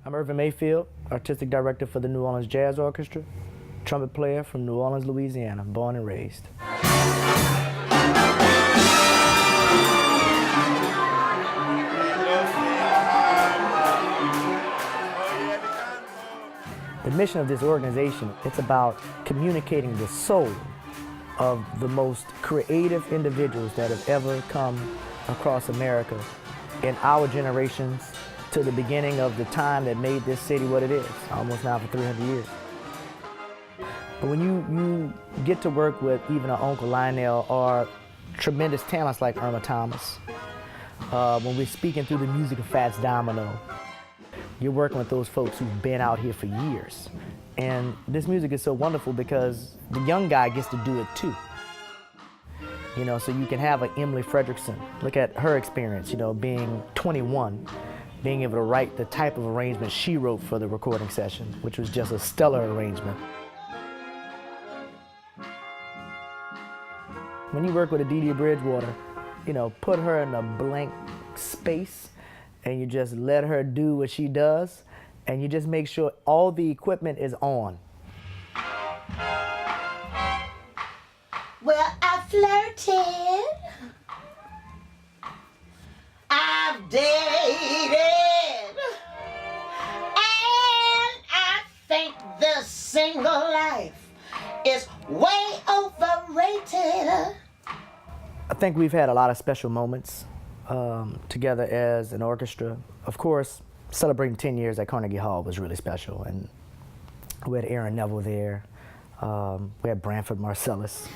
I'm Irvin Mayfield, Artistic Director for the New Orleans Jazz Orchestra, trumpet player from New Orleans, Louisiana, born and raised. The mission of this organization, it's about communicating the soul of the most creative individuals that have ever come across America in our generations to the beginning of the time that made this city what it is, almost now for 300 years. But when you get to work with even an Uncle Lionel or tremendous talents like Irma Thomas, when we're speaking through the music of Fats Domino, you're working with those folks who've been out here for years. And this music is so wonderful because the young guy gets to do it too. You know, so you can have an Emily Frederickson. Look at her experience, you know, being 21, being able to write the type of arrangement she wrote for the recording session, which was just a stellar arrangement. When you work with a Dee Dee Bridgewater, you know, put her in a blank space and you just let her do what she does, and you just make sure all the equipment is on. Well, I flirted, I've dated, and I think this single life is way overrated. I think we've had a lot of special moments together as an orchestra. Of course, celebrating 10 years at Carnegie Hall was really special, and we had Aaron Neville there. We had Branford Marcellus.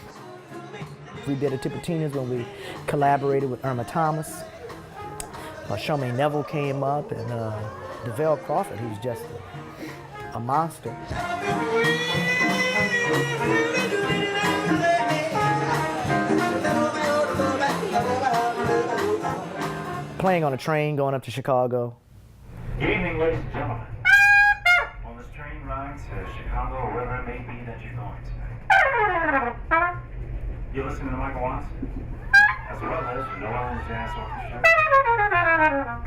We did a Tipitina's when we collaborated with Irma Thomas. Charmaine Neville came up, and DeVale Crawford, who's just a monster. Playing on a train going up to Chicago. Good evening, ladies and gentlemen. On this train ride to Chicago, or wherever it may be that you're going tonight, you're listening to Michael Watson, as well as the New Orleans Jazz Orchestra.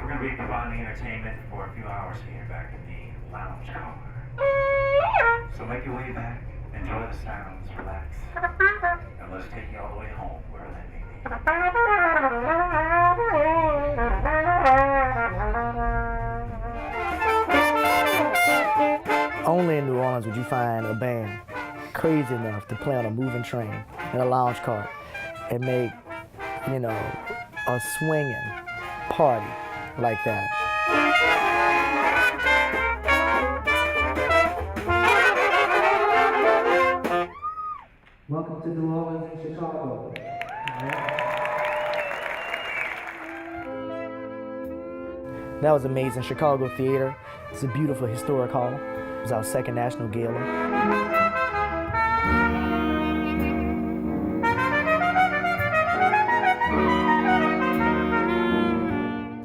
We're going to be providing entertainment for a few hours here back in the lounge car. So make your way back, enjoy the sounds, relax, and let's take you all the way home, wherever that may be. Only in New Orleans would you find a band crazy enough to play on a moving train in a lounge car and make, you know, a swinging party like that. Welcome to New Orleans and Chicago. That was amazing. Chicago Theater. It's a beautiful historic hall. It was our second national gala.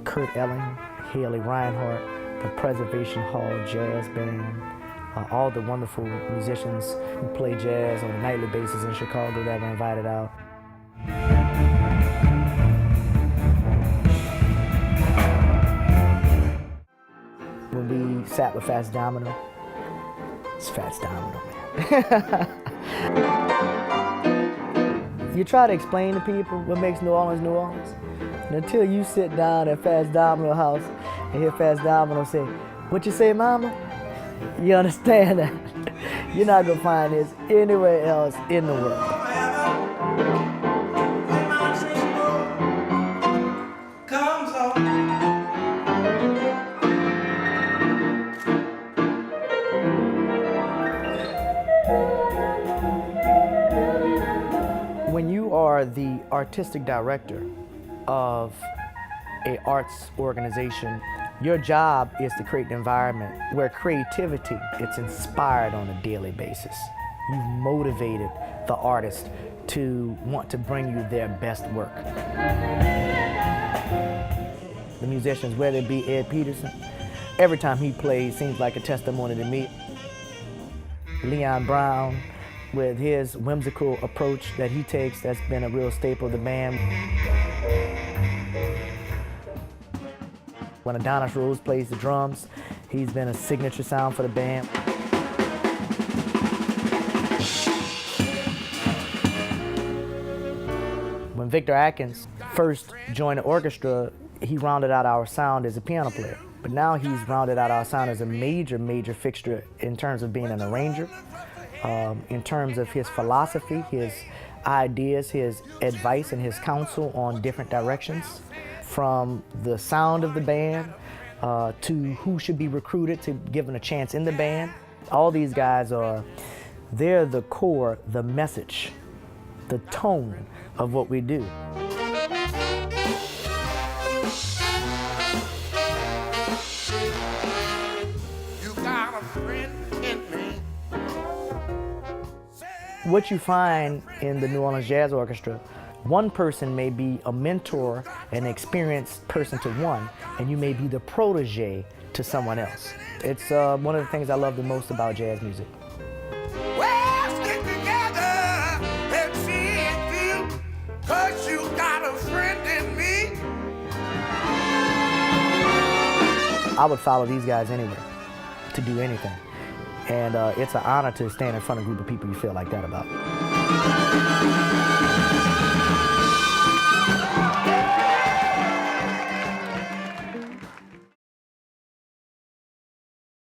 Kurt Elling, Haley Reinhardt, the Preservation Hall Jazz Band, all the wonderful musicians who play jazz on a nightly basis in Chicago that were invited out. When we sat with Fats Domino, it's Fats Domino, man. You try to explain to people what makes New Orleans New Orleans, and until you sit down at Fats Domino house and hear Fats Domino say, "What you say, mama?" You understand that you're not gonna find this anywhere else in the world. When you are the artistic director of an arts organization, your job is to create an environment where creativity is inspired on a daily basis. You've motivated the artist to want to bring you their best work. The musicians, whether it be Ed Peterson, every time he plays seems like a testimony to me. Leon Brown, with his whimsical approach that he takes, that's been a real staple of the band. When Adonis Rose plays the drums, he's been a signature sound for the band. When Victor Atkins first joined the orchestra, he rounded out our sound as a piano player. But now he's rounded out our sound as a major, major fixture in terms of being an arranger, in terms of his philosophy, his ideas, his advice, and his counsel on different directions, from the sound of the band to who should be recruited to given a chance in the band. All these guys they're the core, the message, the tone of what we do. What you find in the New Orleans Jazz Orchestra, one person may be a mentor, an experienced person to one, and you may be the protege to someone else. It's one of the things I love the most about jazz music. Well, stick together and see it through, 'cause you got a friend in me. I would follow these guys anywhere to do anything. And it's an honor to stand in front of a group of people you feel like that about.